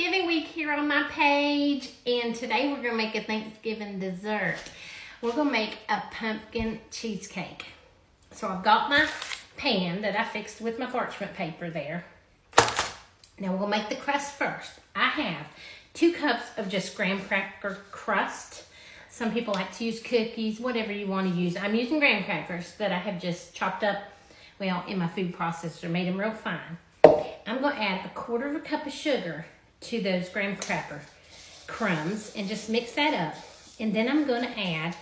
Thanksgiving week here on my page, and today we're going to make a Thanksgiving dessert. We're going to make a pumpkin cheesecake. So I've got my pan that I fixed with my parchment paper there. Now we're going to make the crust first. I have 2 cups of just graham cracker crust. Some people like to use cookies, whatever you want to use. I'm using graham crackers that I have just chopped up, well, in my food processor, made them real fine. I'm going to add 1/4 cup of sugar to those graham cracker crumbs and just mix that up. And then I'm going to add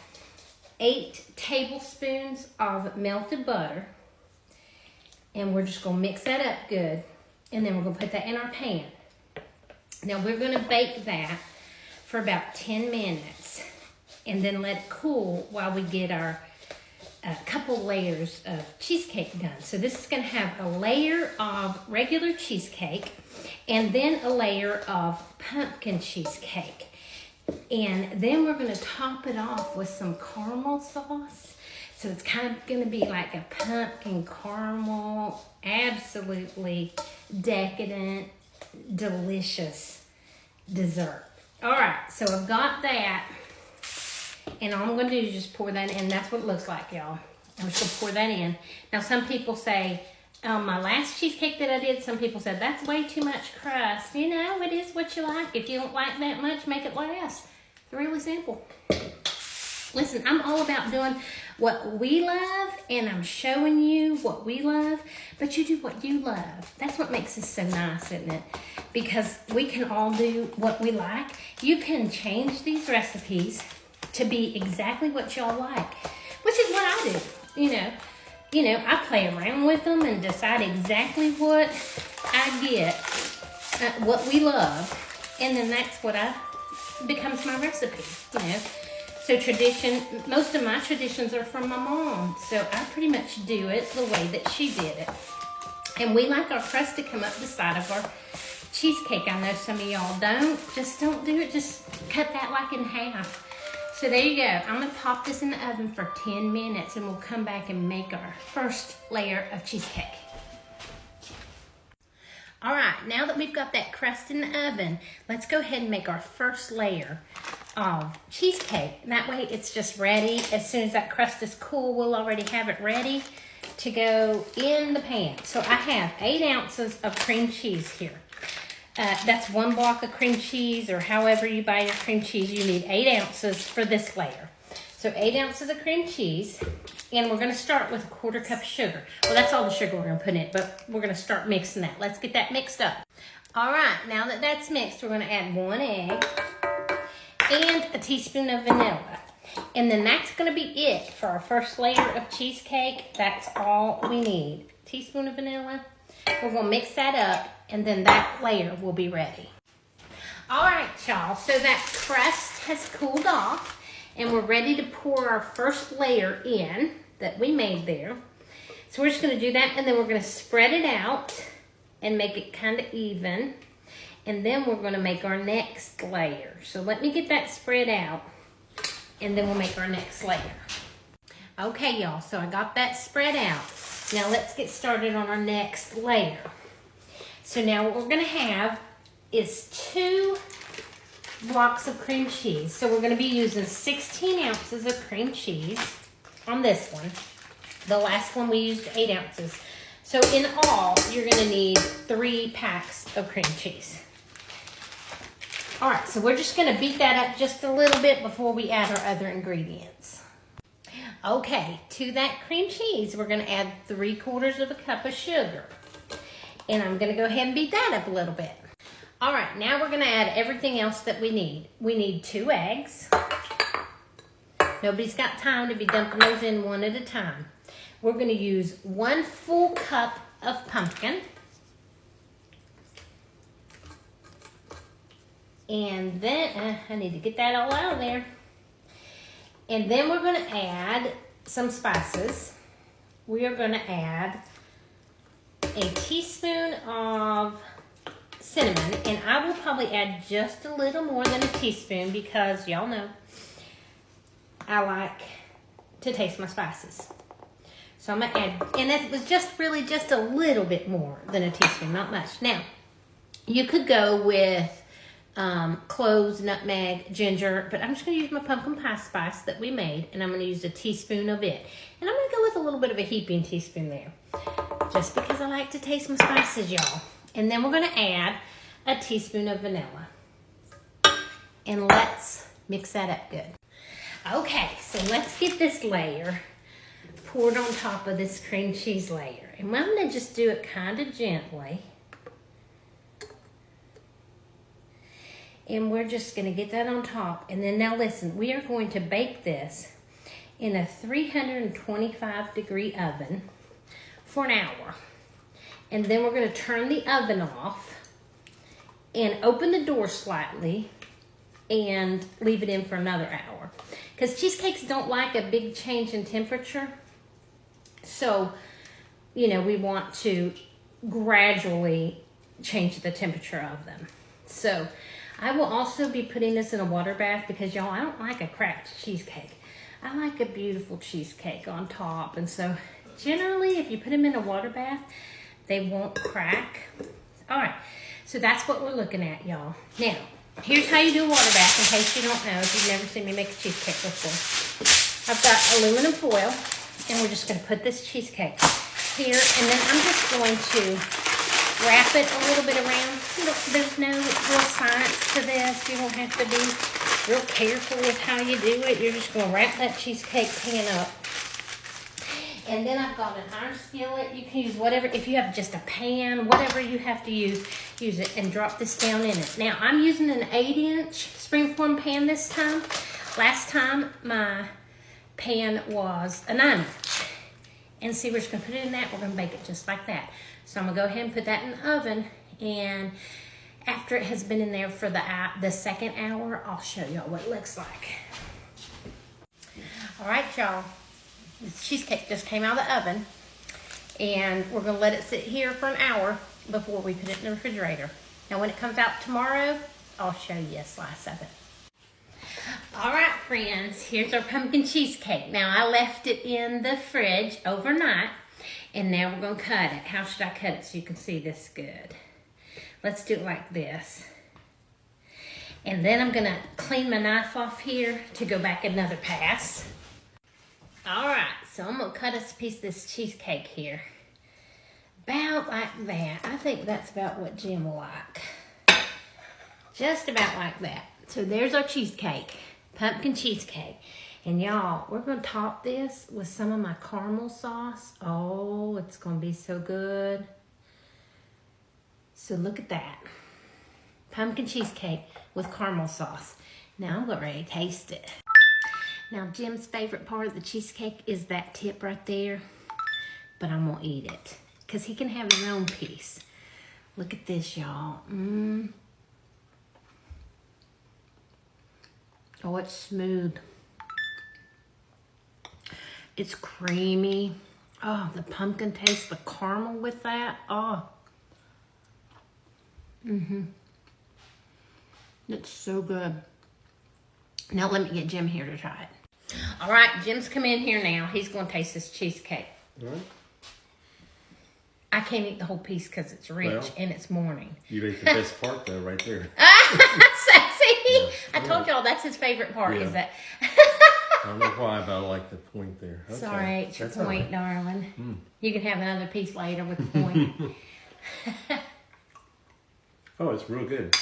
8 tablespoons of melted butter. And we're just going to mix that up good. And then we're going to put that in our pan. Now we're going to bake that for about 10 minutes. And then let it cool while we get our couple layers of cheesecake done. So this is going to have a layer of regular cheesecake and then a layer of pumpkin cheesecake. And then we're going to top it off with some caramel sauce. So it's kind of going to be like a pumpkin caramel, absolutely decadent, delicious dessert. All right, so I've got that. And all I'm going to do is just pour that in. That's what it looks like, y'all. I'm just going to pour that in. Now, some people say, my last cheesecake that I did, some people said, that's way too much crust. You know, it is what you like. If you don't like that much, make it last. It's really simple. Listen, I'm all about doing what we love, and I'm showing you what we love, but you do what you love. That's what makes this so nice, isn't it? Because we can all do what we like. You can change these recipes to be exactly what y'all like, which is what I do. You know, I play around with them and decide exactly what I get, what we love, and then that's what becomes my recipe. You know, so tradition. Most of my traditions are from my mom, so I pretty much do it the way that she did it. And we like our crust to come up the side of our cheesecake. I know some of y'all don't. Just don't do it. Just cut that like in half. So there you go. I'm going to pop this in the oven for 10 minutes and we'll come back and make our first layer of cheesecake. All right, now that we've got that crust in the oven, let's go ahead and make our first layer of cheesecake. That way it's just ready. As soon as that crust is cool, we'll already have it ready to go in the pan. So I have 8 ounces of cream cheese here. That's 1 block of cream cheese, or however you buy your cream cheese. You need 8 ounces for this layer. So 8 ounces of cream cheese, and we're going to start with 1/4 cup of sugar. Well, that's all the sugar we're going to put in, but we're going to start mixing that. Let's get that mixed up. All right, now that that's mixed, we're going to add 1 egg and a teaspoon of vanilla. And then that's going to be it for our first layer of cheesecake. That's all we need. Teaspoon of vanilla. We're going to mix that up, and then that layer will be ready. All right, y'all. So that crust has cooled off, and we're ready to pour our first layer in that we made there. So we're just going to do that, and then we're going to spread it out and make it kind of even. And then we're going to make our next layer. So let me get that spread out, and then we'll make our next layer. Okay, y'all. So I got that spread out. Now let's get started on our next layer. So now what we're going to have is 2 blocks of cream cheese. So we're going to be using 16 ounces of cream cheese on this one. The last one we used 8 ounces. So in all, you're going to need 3 packs of cream cheese. All right, so we're just going to beat that up just a little bit before we add our other ingredients. Okay, to that cream cheese, we're going to add 3/4 cup of sugar. And I'm going to go ahead and beat that up a little bit. All right, now we're going to add everything else that we need. We need 2 eggs. Nobody's got time to be dumping those in one at a time. We're going to use 1 full cup of pumpkin. And then, I need to get that all out of there. And then we're going to add some spices. We are going to add a teaspoon of cinnamon. And I will probably add just a little more than a teaspoon because y'all know I like to taste my spices. So I'm going to add, and it was just really just a little bit more than a teaspoon, not much. Now, you could go with cloves, nutmeg, ginger, but I'm just going to use my pumpkin pie spice that we made, and I'm going to use a teaspoon of it. And I'm going to go with a little bit of a heaping teaspoon there, just because I like to taste my spices, y'all. And then we're going to add a teaspoon of vanilla. And let's mix that up good. Okay, so let's get this layer poured on top of this cream cheese layer. And I'm going to just do it kind of gently. And we're just going to get that on top. And then now listen, we are going to bake this in a 325 degree oven for an hour. And then we're going to turn the oven off and open the door slightly and leave it in for another hour. Because cheesecakes don't like a big change in temperature. So, you know, we want to gradually change the temperature of them. So, I will also be putting this in a water bath because, y'all, I don't like a cracked cheesecake. I like a beautiful cheesecake on top. And so, generally, if you put them in a water bath, they won't crack. All right, so that's what we're looking at, y'all. Now, here's how you do a water bath in case you don't know, if you've never seen me make a cheesecake before. I've got aluminum foil, and we're just going to put this cheesecake here, and then I'm just going to wrap it a little bit around. There's no real science to this. You don't have to be real careful with how you do it. You're just going to wrap that cheesecake pan up. And then I've got an iron skillet. You can use whatever, if you have just a pan, whatever you have to use it and drop this down in it. Now, I'm using an 8-inch springform pan this time. Last time, my pan was a 9-inch. And see, we're just going to put it in that. We're going to bake it just like that. So I'm going to go ahead and put that in the oven. And after it has been in there for the second hour, I'll show y'all what it looks like. All right, y'all. This cheesecake just came out of the oven. And we're going to let it sit here for an hour before we put it in the refrigerator. Now, when it comes out tomorrow, I'll show you a slice of it. All right, friends, here's our pumpkin cheesecake. Now, I left it in the fridge overnight, and now we're going to cut it. How should I cut it so you can see this good? Let's do it like this. And then I'm going to clean my knife off here to go back another pass. All right, so I'm going to cut us a piece of this cheesecake here. About like that. I think that's about what Jim will like. Just about like that. So there's our cheesecake, pumpkin cheesecake. And y'all, we're going to top this with some of my caramel sauce. Oh, it's going to be so good. So look at that. Pumpkin cheesecake with caramel sauce. Now I'm ready to taste it. Now Jim's favorite part of the cheesecake is that tip right there. But I'm going to eat it because he can have his own piece. Look at this, y'all. Oh, it's smooth. It's creamy. Oh, the pumpkin taste, the caramel with that. Oh. It's so good. Now let me get Jim here to try it. All right, Jim's come in here now. He's going to taste this cheesecake. All right. I can't eat the whole piece because it's rich and it's morning. You ate the best part though, right there. See, Yeah. I told y'all that's his favorite part. Is that? I don't know why, but I like the point there. Okay. Sorry, it's your point, right, darling. You can have another piece later with the point. Oh, it's real good.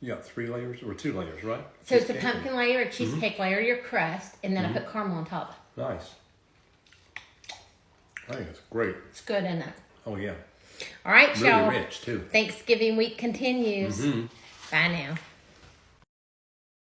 You got 3 layers or 2 layers, right? So it's a pumpkin layer, a cheesecake layer, your crust, and then I put caramel on top. Nice. I think it's great. It's good, isn't it? Oh, yeah. All right, y'all. Really rich, too. Thanksgiving week continues. Bye now.